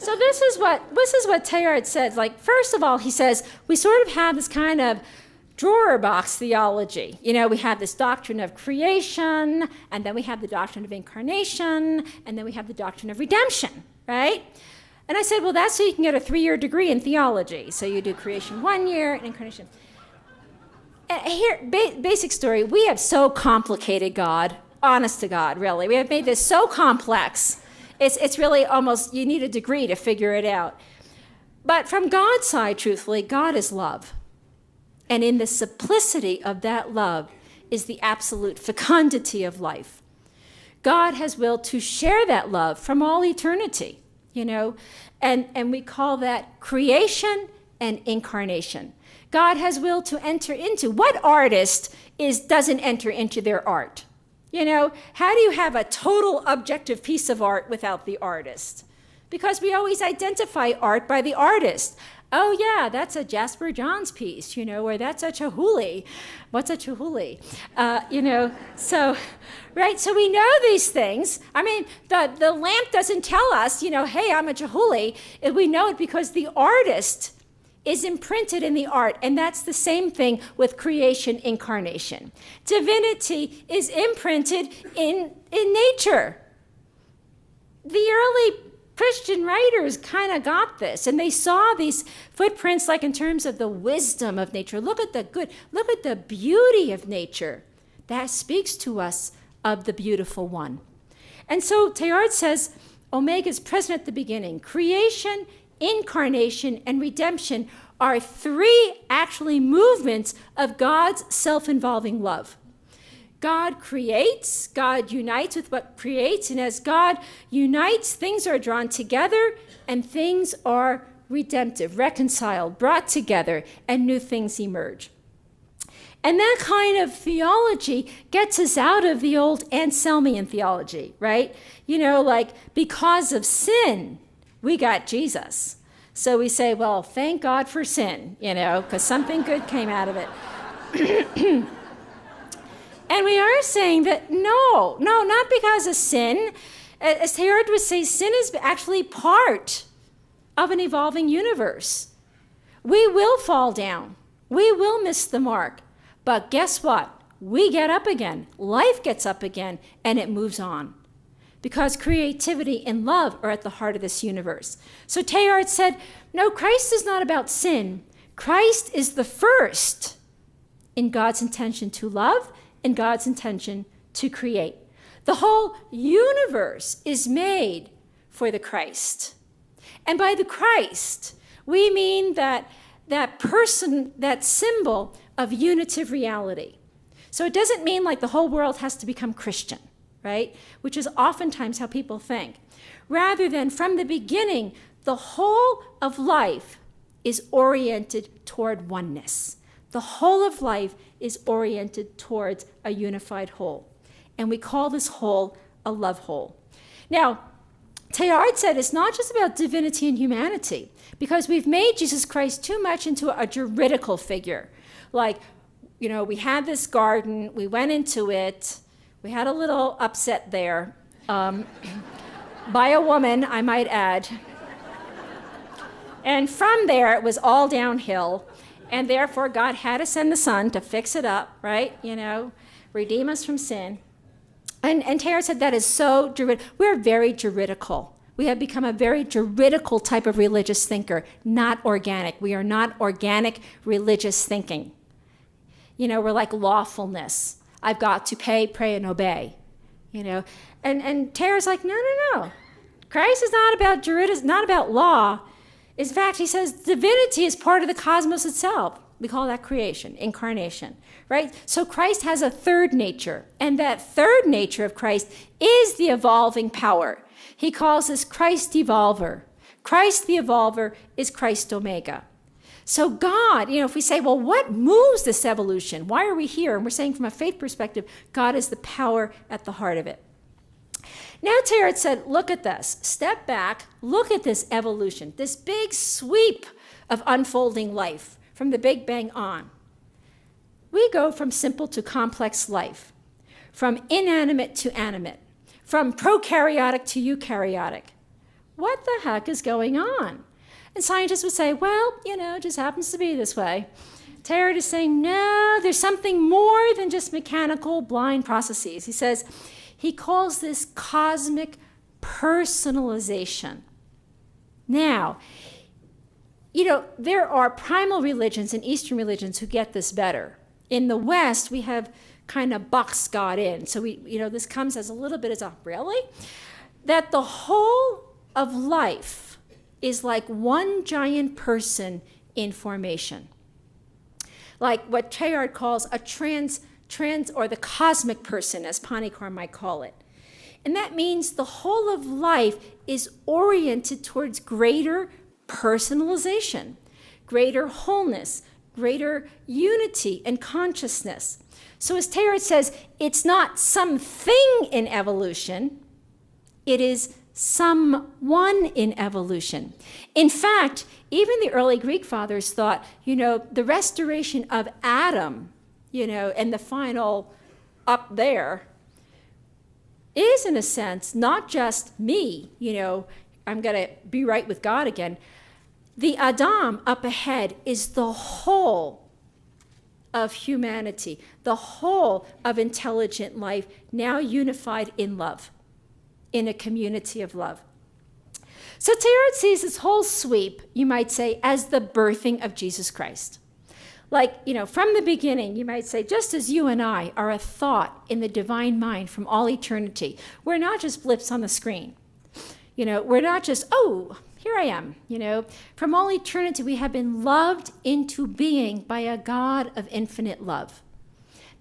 So this is what Teilhard said. Like, first of all, he says, we sort of have this kind of drawer box theology. You know, we have this doctrine of creation, and then we have the doctrine of incarnation, and then we have the doctrine of redemption, right? And I said, well, that's so you can get a 3-year degree in theology. So you do creation 1 year and incarnation. And here, basic story, we have so complicated God, honest to God, really. We have made this so complex. It's really almost, you need a degree to figure it out. But from God's side, truthfully, God is love. And in the simplicity of that love is the absolute fecundity of life. God has willed to share that love from all eternity, you know, and we call that creation and incarnation. God has willed to enter into. What artist doesn't enter into their art? You know, how do you have a total objective piece of art without the artist? Because we always identify art by the artist. Oh yeah, that's a Jasper Johns piece, you know, or that's a Chihuly. What's a Chihuly? You know, so, right, so we know these things. I mean, the lamp doesn't tell us, you know, hey, I'm a Chihuly. We know it because the artist is imprinted in the art, and that's the same thing with creation, incarnation. Divinity is imprinted in nature. The early Christian writers kind of got this, and they saw these footprints like in terms of the wisdom of nature. Look at the beauty of nature. That speaks to us of the beautiful one. And so Teilhard says, Omega is present at the beginning. Creation, incarnation, and redemption are 3 actually movements of God's self-involving love. God creates, God unites with what creates, and as God unites, things are drawn together and things are redemptive, reconciled, brought together, and new things emerge. And that kind of theology gets us out of the old Anselmian theology, right? You know, like, because of sin, we got Jesus. So we say, well, thank God for sin, you know, because something good came out of it. And we are saying that no, not because of sin. As Teilhard would say, sin is actually part of an evolving universe. We will fall down. We will miss the mark. But guess what? We get up again. Life gets up again, and it moves on. Because creativity and love are at the heart of this universe. So Teilhard said, no, Christ is not about sin. Christ is the first in God's intention to love and God's intention to create. The whole universe is made for the Christ. And by the Christ, we mean that person, that symbol of unitive reality. So it doesn't mean like the whole world has to become Christian, right? Which is oftentimes how people think. Rather than from the beginning, the whole of life is oriented toward oneness. The whole of life is oriented towards a unified whole. And we call this whole a love whole. Now, Teilhard said it's not just about divinity and humanity, because we've made Jesus Christ too much into a juridical figure. Like, you know, we had this garden, we went into it, we had a little upset there, by a woman, I might add. And from there, it was all downhill. And therefore, God had to send the Son to fix it up, right? You know, redeem us from sin. And Teilhard said that is so juridical. We're very juridical. We have become a very juridical type of religious thinker, not organic. We are not organic religious thinking. You know, we're like lawfulness. I've got to pay, pray, and obey. You know, and Teilhard's like, no. Christ is not about juridical, not about law. In fact, he says divinity is part of the cosmos itself. We call that creation, incarnation, right? So Christ has a third nature, and that third nature of Christ is the evolving power. He calls this Christ evolver. Christ the evolver is Christ Omega. So God, you know, if we say, well, what moves this evolution? Why are we here? And we're saying from a faith perspective, God is the power at the heart of it. Now Teilhard said, look at this. Step back, look at this evolution, this big sweep of unfolding life from the Big Bang on. We go from simple to complex life, from inanimate to animate, from prokaryotic to eukaryotic. What the heck is going on? And scientists would say, well, it just happens to be this way. Teilhard is saying, no, there's something more than just mechanical blind processes. He calls this cosmic personalization. Now, there are primal religions and Eastern religions who get this better. In the West, we have kind of boxed God in. So this comes as a little bit as a, really? That the whole of life is like one giant person in formation. Like what Teilhard calls a trans or the cosmic person, as Panikkar might call it. And that means the whole of life is oriented towards greater personalization, greater wholeness, greater unity and consciousness. So as Teilhard says, it's not something in evolution, it is someone in evolution. In fact, even the early Greek fathers thought, the restoration of Adam, and the final up there is, in a sense, not just me, I'm going to be right with God again. The Adam up ahead is the whole of humanity, the whole of intelligent life, now unified in love, in a community of love. So Teilhard sees this whole sweep, you might say, as the birthing of Jesus Christ. Like, from the beginning, you might say, just as you and I are a thought in the divine mind from all eternity, we're not just blips on the screen. We're not just, oh, here I am. From all eternity, we have been loved into being by a God of infinite love.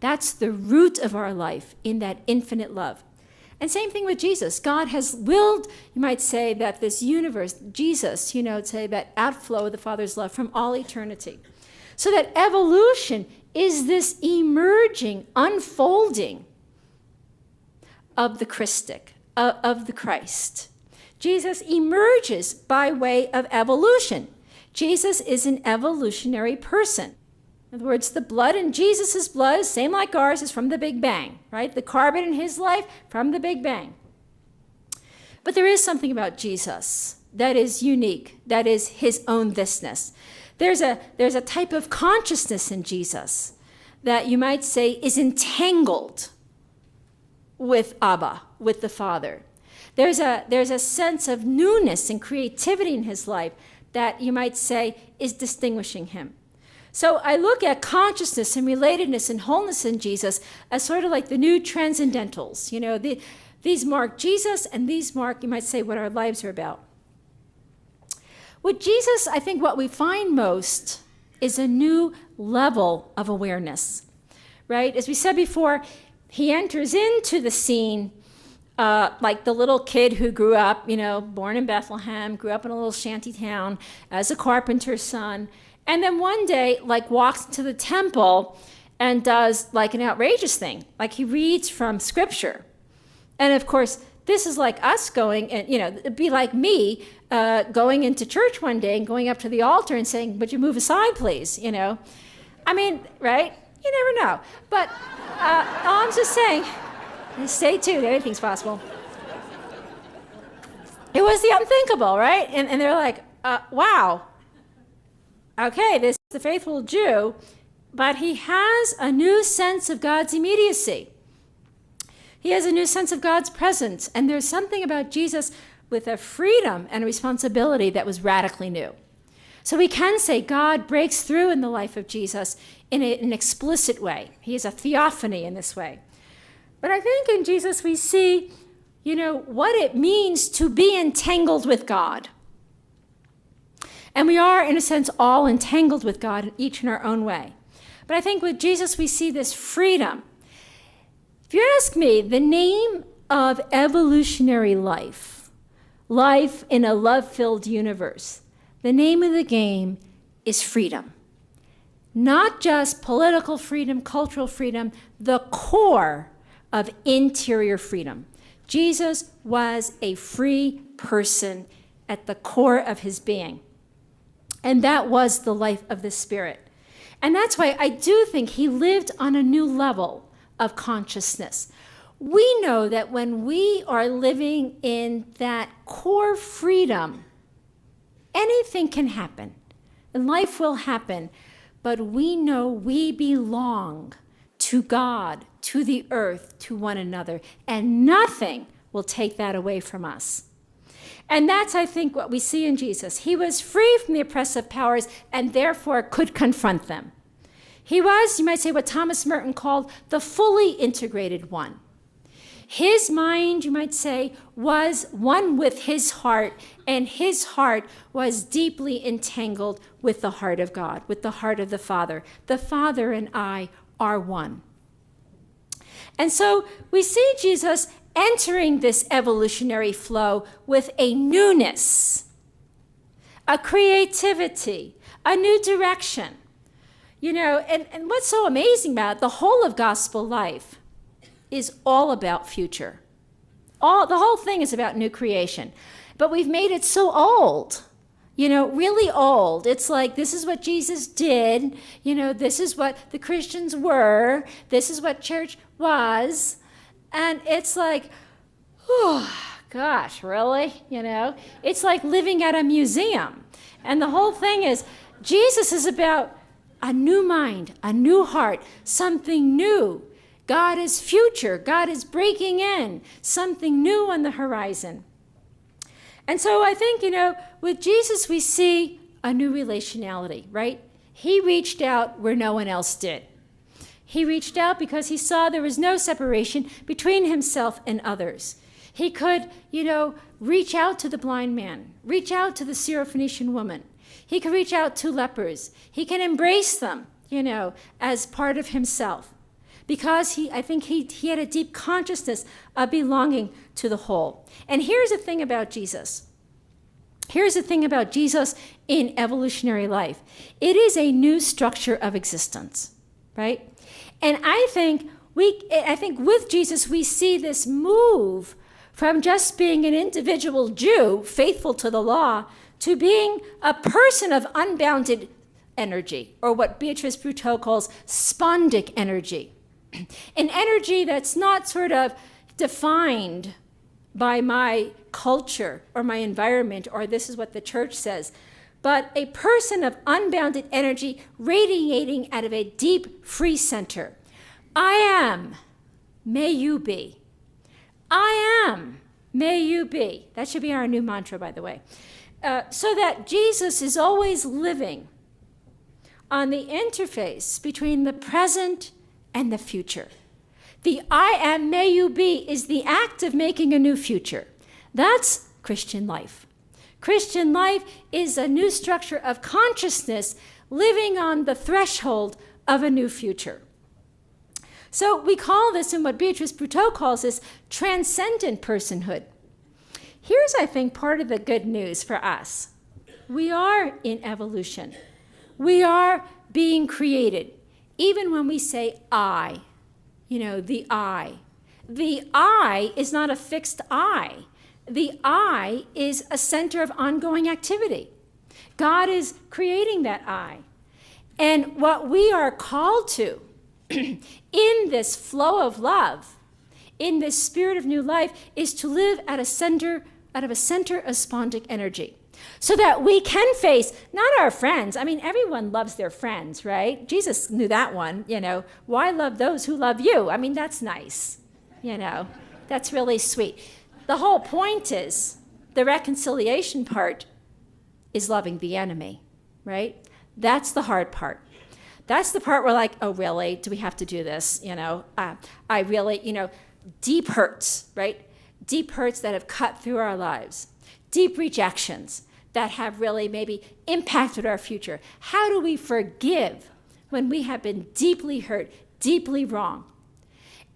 That's the root of our life, in that infinite love. And same thing with Jesus. God has willed, you might say, that this universe, Jesus, say that outflow of the Father's love from all eternity. So that evolution is this emerging, unfolding of the Christic, of the Christ. Jesus emerges by way of evolution. Jesus is an evolutionary person. In other words, the blood in Jesus' blood, same like ours, is from the Big Bang, right? The carbon in his life, from the Big Bang. But there is something about Jesus that is unique, that is his own thisness. There's a type of consciousness in Jesus that you might say is entangled with Abba, with the Father. There's a sense of newness and creativity in his life that you might say is distinguishing him. So I look at consciousness and relatedness and wholeness in Jesus as sort of like the new transcendentals. These mark Jesus, and these mark, you might say, what our lives are about. With Jesus, I think what we find most is a new level of awareness, right? As we said before, he enters into the scene like the little kid who grew up, born in Bethlehem, grew up in a little shanty town as a carpenter's son, and then one day, walks into the temple and does, an outrageous thing. He reads from Scripture. And, of course, this is like us going, and, it'd be like me going into church one day and going up to the altar and saying, would you move aside, please, I mean, right? You never know. But all I'm just saying, stay tuned, anything's possible. It was the unthinkable, right? And they're like, wow. Okay, this is the faithful Jew, but he has a new sense of God's immediacy. He has a new sense of God's presence, and there's something about Jesus with a freedom and a responsibility that was radically new. So we can say God breaks through in the life of Jesus in an explicit way. He is a theophany in this way. But I think in Jesus we see, what it means to be entangled with God. And we are, in a sense, all entangled with God, each in our own way. But I think with Jesus we see this freedom. If you ask me, the name of evolutionary life in a love-filled universe, the name of the game is freedom. Not just political freedom, cultural freedom, the core of interior freedom. Jesus was a free person at the core of his being. And that was the life of the Spirit. And that's why I do think he lived on a new level of consciousness, We know that when we are living in that core freedom, anything can happen, and life will happen, but we know we belong to God, to the earth, to one another, and nothing will take that away from us. And that's, I think, what we see in Jesus. He was free from the oppressive powers and therefore could confront them. He was, you might say, what Thomas Merton called the fully integrated one. His mind, you might say, was one with his heart, and his heart was deeply entangled with the heart of God, with the heart of the Father. The Father and I are one. And so we see Jesus entering this evolutionary flow with a newness, a creativity, a new direction. You know, and what's so amazing about it, the whole of gospel life is all about future. The whole thing is about new creation. But we've made it so old, you know, really old. It's like, this is what Jesus did. You know, this is what the Christians were. This is what church was. And it's like, oh, gosh, really? You know, it's like living at a museum. And the whole thing is, Jesus is about a new mind, a new heart, something new. God is future. God is breaking in, something new on the horizon. And so I think, you know, with Jesus, we see a new relationality, right? He reached out where no one else did. He reached out because he saw there was no separation between himself and others. He could, you know, reach out to the blind man, reach out to the Syrophoenician woman. He could reach out to lepers. He can embrace them, you know, as part of himself. Because I think he had a deep consciousness of belonging to the whole. And here's the thing about Jesus. Here's the thing about Jesus in evolutionary life. It is a new structure of existence, right? And I think with Jesus, we see this move from just being an individual Jew, faithful to the law, to being a person of unbounded energy, or what Beatrice Brutto calls spondic energy. An energy that's not sort of defined by my culture or my environment, or this is what the church says, but a person of unbounded energy radiating out of a deep free center. I am, may you be. I am, may you be. That should be our new mantra, by the way. So that Jesus is always living on the interface between the present and the future. The I am, may you be is the act of making a new future. That's Christian life. Christian life is a new structure of consciousness living on the threshold of a new future. So we call this, and what Beatrice Brutto calls this, transcendent personhood. Here's, I think, part of the good news for us. We are in evolution. We are being created. Even when we say I, you know, the I. The I is not a fixed I. The I is a center of ongoing activity. God is creating that I. And what we are called to in this flow of love, in this spirit of new life, is to live out of a center of spondic energy. So that we can face not our friends. I mean, everyone loves their friends, right? Jesus knew that one, you know. Why love those who love you? I mean, that's nice, you know. That's really sweet. The whole point is, the reconciliation part is loving the enemy, right? That's the hard part. That's the part where, like, oh, really? Do we have to do this? You know, I really, you know, deep hurts, right? Deep hurts that have cut through our lives. Deep rejections that have really maybe impacted our future. How do we forgive when we have been deeply hurt, deeply wrong?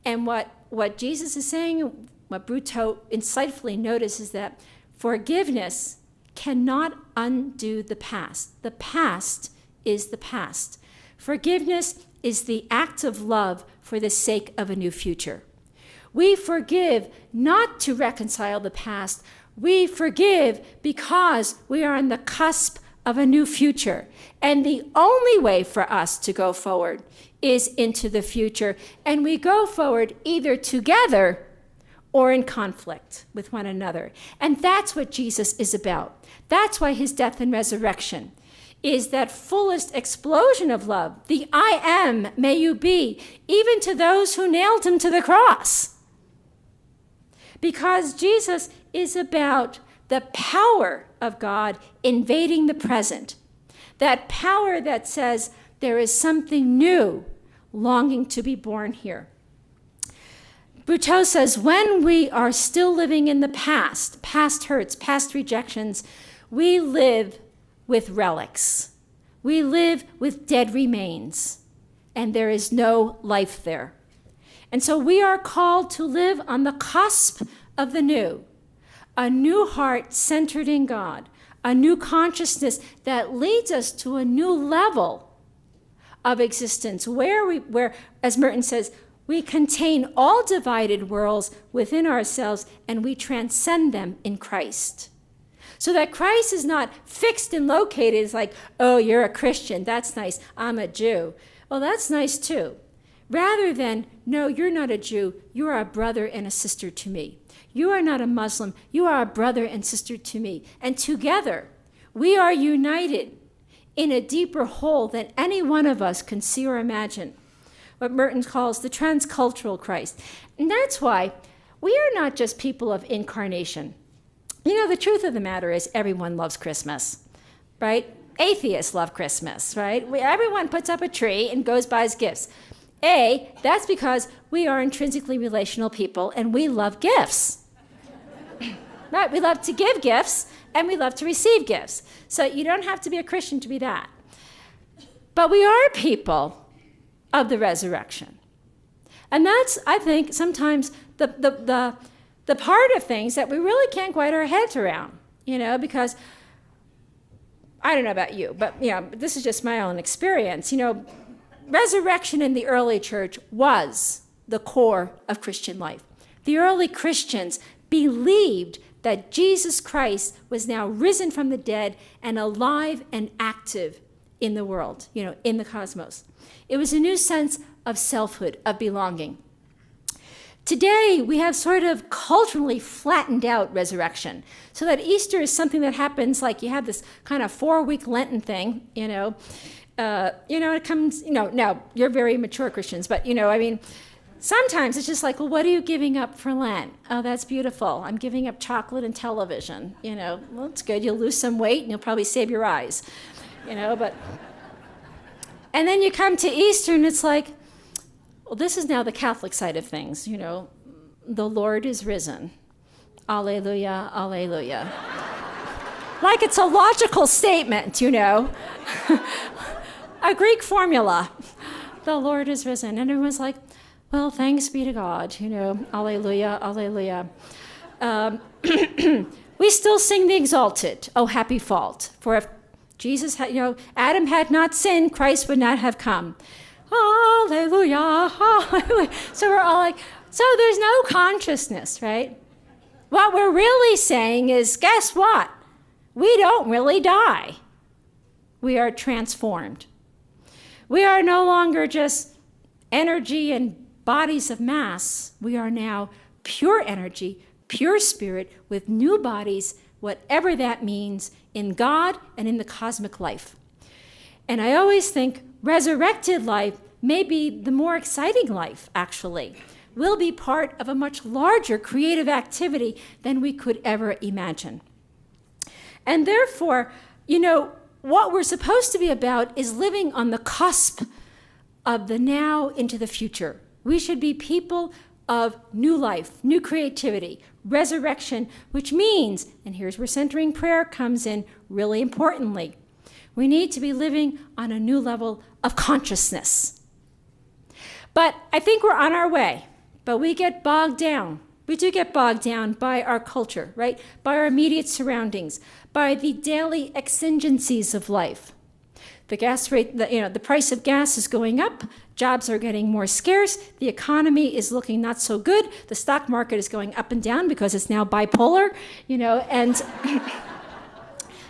And what Jesus is saying, what Brutto insightfully notices, is that forgiveness cannot undo the past. The past is the past. Forgiveness is the act of love for the sake of a new future. We forgive not to reconcile the past. We forgive because we are on the cusp of a new future. And the only way for us to go forward is into the future. And we go forward either together or in conflict with one another. And that's what Jesus is about. That's why his death and resurrection is that fullest explosion of love. The I am, may you be, even to those who nailed him to the cross. Because Jesus is about the power of God invading the present. That power that says there is something new longing to be born here. Buteau says, when we are still living in the past hurts, past rejections, we live with relics. We live with dead remains, and there is no life there. And so we are called to live on the cusp of the new, a new heart centered in God, a new consciousness that leads us to a new level of existence where, as Merton says, we contain all divided worlds within ourselves and we transcend them in Christ. So that Christ is not fixed and located. It's like, oh, you're a Christian. That's nice. I'm a Jew. Well, that's nice too. Rather than, no, you're not a Jew. You are a brother and a sister to me. You are not a Muslim. You are a brother and sister to me. And together, we are united in a deeper whole than any one of us can see or imagine. What Merton calls the transcultural Christ. And that's why we are not just people of incarnation. You know, the truth of the matter is everyone loves Christmas, right? Atheists love Christmas, right? Everyone puts up a tree and goes buys gifts. That's because we are intrinsically relational people and we love gifts. Right? We love to give gifts and we love to receive gifts. So you don't have to be a Christian to be that. But we are people of the resurrection. And that's, I think, sometimes the part of things that we really can't quite our heads around, because I don't know about you, but this is just my own experience. Resurrection in the early church was the core of Christian life. The early Christians believed that Jesus Christ was now risen from the dead and alive and active in the world, in the cosmos. It was a new sense of selfhood, of belonging. Today, we have sort of culturally flattened out resurrection, so that Easter is something that happens like you have this kind of 4-week Lenten thing, it comes, now you're very mature Christians, but sometimes it's just like, well, what are you giving up for Lent? Oh, that's beautiful. I'm giving up chocolate and television, well, it's good. You'll lose some weight and you'll probably save your eyes, but, and then you come to Easter and it's like, well, this is now the Catholic side of things, the Lord is risen. Alleluia, alleluia. Like it's a logical statement, a Greek formula. The Lord is risen. And everyone's like, well, thanks be to God, alleluia, alleluia. We still sing the exalted, oh, happy fault. For if Jesus had, Adam had not sinned, Christ would not have come. Hallelujah, hallelujah. So we're all like, so there's no consciousness, right? What we're really saying is, guess what? We don't really die. We are transformed. We are no longer just energy and bodies of mass. We are now pure energy, pure spirit with new bodies, whatever that means, in God and in the cosmic life. And I always think resurrected life may be the more exciting life, actually. We'll be part of a much larger creative activity than we could ever imagine. And therefore, what we're supposed to be about is living on the cusp of the now into the future. We should be people of new life, new creativity, resurrection, which means, and here's where centering prayer comes in really importantly, we need to be living on a new level of consciousness. But I think we're on our way, but we get bogged down. We do get bogged down by our culture, right? By our immediate surroundings, by the daily exigencies of life. The gas rate, the price of gas is going up, jobs are getting more scarce, the economy is looking not so good, the stock market is going up and down because it's now bipolar, and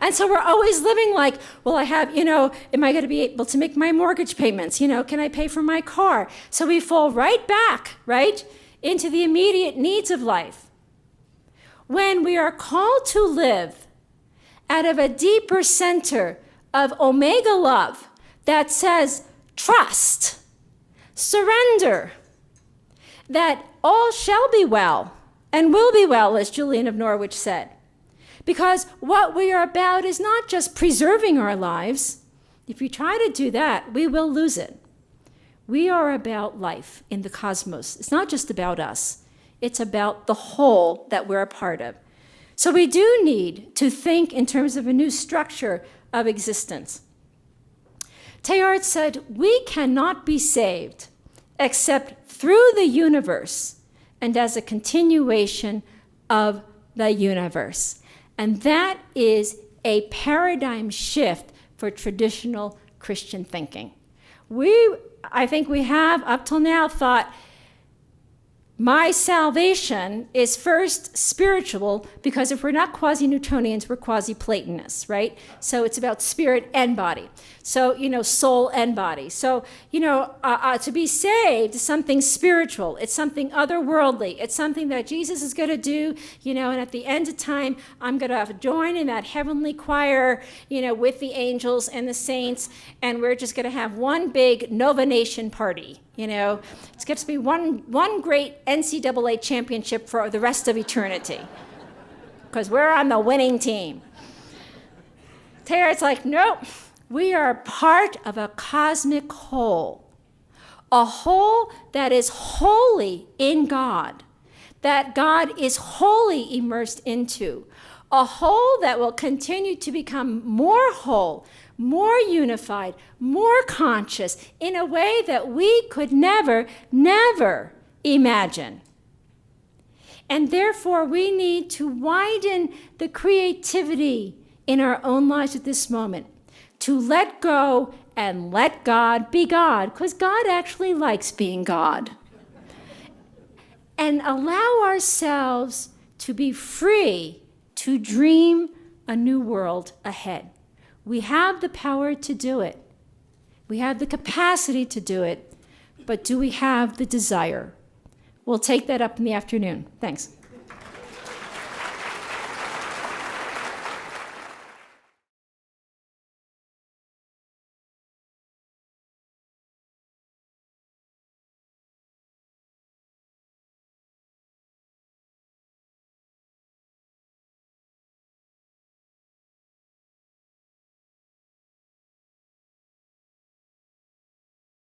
And so we're always living like, well, I have, am I going to be able to make my mortgage payments? Can I pay for my car? So we fall right back, right, into the immediate needs of life. When we are called to live out of a deeper center of omega love that says trust, surrender, that all shall be well and will be well, as Julian of Norwich said. Because what we are about is not just preserving our lives. If we try to do that, we will lose it. We are about life in the cosmos. It's not just about us. It's about the whole that we're a part of. So we do need to think in terms of a new structure of existence. Teilhard said, we cannot be saved except through the universe and as a continuation of the universe. And that is a paradigm shift for traditional Christian thinking. I think we have up till now thought my salvation is first spiritual, because if we're not quasi-Newtonians, we're quasi-Platonists, right? So it's about spirit and body. So, soul and body. So, to be saved is something spiritual. It's something otherworldly. It's something that Jesus is going to do, and at the end of time, I'm going to join in that heavenly choir, with the angels and the saints, and we're just going to have one big Nova Nation party. It's going to be one great NCAA championship for the rest of eternity, because we're on the winning team. Teilhard's like, nope, we are part of a cosmic whole, a whole that is wholly in God, that God is wholly immersed into, a whole that will continue to become more whole, more unified, more conscious in a way that we could never imagine. And therefore, we need to widen the creativity in our own lives at this moment, to let go and let God be God, because God actually likes being God. And allow ourselves to be free to dream a new world ahead. We have the power to do it. We have the capacity to do it, but do we have the desire? We'll take that up in the afternoon. Thanks.